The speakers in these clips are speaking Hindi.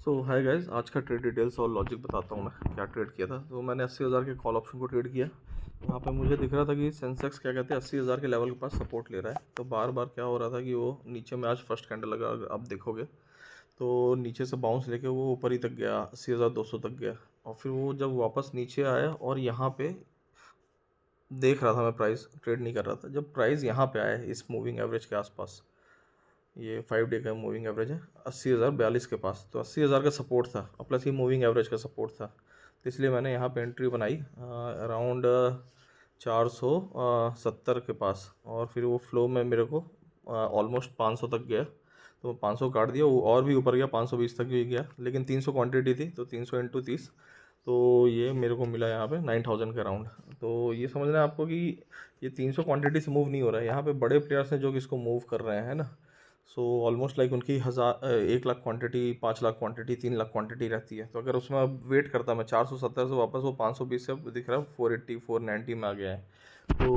सो हाय गाइस, आज का ट्रेड डिटेल्स और लॉजिक बताता हूँ मैं क्या ट्रेड किया था। तो मैंने 80,000 के कॉल ऑप्शन को ट्रेड किया। यहाँ पे मुझे दिख रहा था कि सेंसेक्स क्या कहते हैं 80,000 के लेवल के पास सपोर्ट ले रहा है। तो बार बार क्या हो रहा था कि वो नीचे में आज फर्स्ट कैंडल लगा, अगर आप देखोगे तो नीचे से बाउंस लेके वो ऊपर ही तक गया, 80,200 तक गया। और फिर वो जब वापस नीचे आया और यहाँ पे देख रहा था मैं, प्राइस ट्रेड नहीं कर रहा था। जब प्राइस यहाँ पे आया इस मूविंग एवरेज के आसपास, ये 5 डे का मूविंग एवरेज है 80,042 के पास, तो 80,000 का सपोर्ट था और प्लस ये मूविंग एवरेज का सपोर्ट था। तो इसलिए मैंने यहाँ पे एंट्री बनाई अराउंड 470 के पास। और फिर वो फ्लो में मेरे को ऑलमोस्ट 500 तक गया, तो मैं 500 काट दिया। वो और भी ऊपर गया, 520 तक भी गया, लेकिन 300 क्वांटिटी थी तो 300 इंटू 30, तो ये मेरे को मिला यहाँ पे 9,000 के अराउंड। तो ये समझना है आपको कि ये 300 क्वांटिटी से मूव नहीं हो रहा है, यहाँ पे बड़े प्लेयर्स हैं जो कि इसको मूव कर रहे हैं ना। सो ऑलमोस्ट लाइक उनकी 1,00,000 quantity, 5 lakh quantity, 3 lakh quantity रहती है। तो अगर उसमें अब वेट करता मैं 470 से वापस वो 520 से अब दिख रहा है 480 490 में आ गया है, तो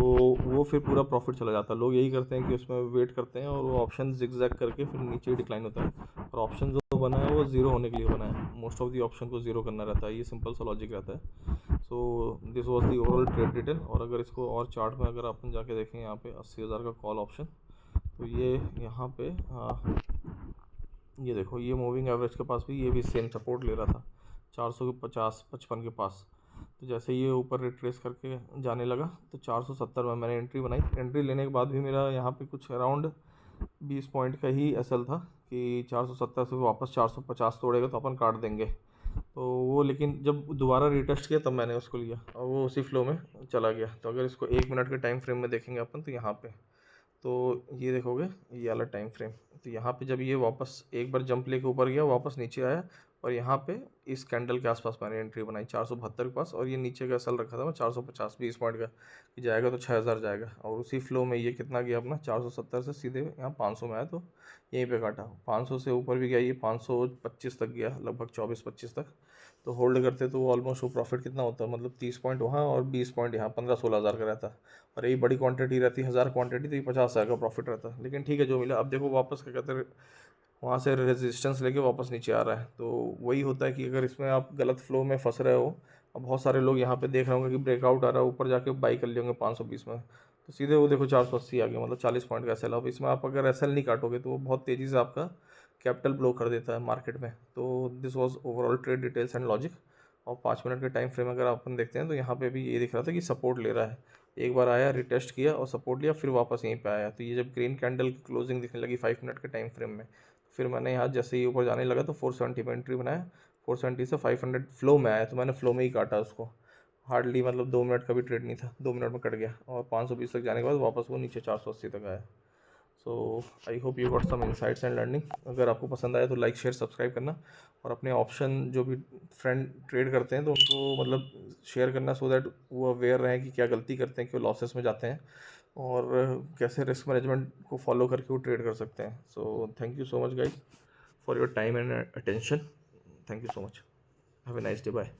वो फिर पूरा प्रॉफिट चला जाता है। लोग यही करते हैं कि उसमें वेट करते हैं और वो ऑप्शन जिगजैग करके फिर नीचे ही डिक्लाइन होता है। और ऑप्शन जो बना है वो ज़ीरो होने के लिए बना है, मोस्ट ऑफ दी ऑप्शन को ज़ीरो करना रहता है। ये सिंपल सा लॉजिक रहता है। So this was the overall trade detail. और अगर इसको और चार्ट में अगर अपन जाके देखें यहाँ पे 80,000 का कॉल ऑप्शन, तो ये यहाँ पे ये देखो, ये मूविंग एवरेज के पास भी ये भी सेम सपोर्ट ले रहा था 400 के 50-55 के पास। तो जैसे ये ऊपर रिट्रेस करके जाने लगा तो 470 में मैंने एंट्री बनाई। एंट्री लेने के बाद भी मेरा यहाँ पे कुछ अराउंड 20 पॉइंट का ही एसएल था कि 470 से वापस 450 तोड़ेगा तो अपन काट देंगे। तो वो लेकिन जब दोबारा रिटेस्ट किया तब मैंने उसको लिया और वो उसी फ्लो में चला गया। तो अगर इसको 1 मिनट के टाइम फ्रेम में देखेंगे अपन, तो यहाँ पे तो ये देखोगे ये वाला टाइम फ्रेम, तो यहाँ पे जब ये वापस एक बार जंप लेके ऊपर गया, वापस नीचे आया और यहाँ पे इस कैंडल के आसपास मैंने एंट्री बनाई 472 के पास। और ये नीचे का सेल रखा था मैं 450, 20 पॉइंट का कि जाएगा तो 6,000 जाएगा। और उसी फ्लो में ये कितना गया अपना 470 से सीधे यहाँ 500 में आया, तो यहीं पे काटा। 500 से ऊपर भी गया, ये 525 तक गया, लगभग 24-25 तक। तो होल्ड करते तो ऑलमोस्ट वो प्रॉफिट कितना होता, मतलब 30 पॉइंट वहाँ और 20 पॉइंट यहाँ, 15-16 हज़ार का रहता। और यही बड़ी क्वांटिटी रहती, 1,000 क्वांटिटी, तो ये 50,000 का प्रॉफिट रहता। लेकिन ठीक है, जो मिला। अब देखो वापस क्या कहते हैं, वहाँ से रेजिस्टेंस लेके वापस नीचे आ रहा है। तो वही होता है कि अगर इसमें आप गलत फ्लो में फंस रहे हो, अब बहुत सारे लोग यहाँ पे देख रहे होंगे कि ब्रेकआउट आ रहा है, ऊपर जाके बाई कर लेंगे 520 में, तो सीधे वो देखो 480 आ गया, मतलब 40 पॉइंट का एसएल। अब इसमें आप अगर एसएल नहीं काटोगे तो वो बहुत तेज़ी से आपका कैपिटल ब्लो कर देता है मार्केट में। तो this was overall trade details and logic. और 5 मिनट के टाइम फ्रेम अगर अपन देखते हैं तो यहाँ पे भी ये दिख रहा था कि सपोर्ट ले रहा है। एक बार आया, रिटेस्ट किया और सपोर्ट लिया, फिर वापस यहीं पे आया। तो ये जब ग्रीन कैंडल की क्लोजिंग दिखने लगी 5 मिनट के टाइम फ्रेम में, फिर मैंने यहाँ जैसे ही ऊपर जाने लगा तो 470 में एंट्री बनाया। 470 से 500 फ्लो में आया, तो मैंने फ्लो में ही काटा उसको। हार्डली मतलब 2 मिनट का भी ट्रेड नहीं था, 2 मिनट में कट गया। और 520 तक जाने के बाद वापस वो नीचे 480 तक आया। So I hope you got some insights and learning. अगर आपको पसंद आया तो लाइक शेयर सब्सक्राइब करना, और अपने ऑप्शन जो भी फ्रेंड ट्रेड करते हैं तो उनको मतलब शेयर करना, सो दैट वो अवेयर रहें कि क्या गलती करते हैं, क्यों लॉसेस में जाते हैं, और कैसे रिस्क मैनेजमेंट को फॉलो करके वो ट्रेड कर सकते हैं। So thank you so much guys for your time and attention. Thank you so much. Have a nice day, bye.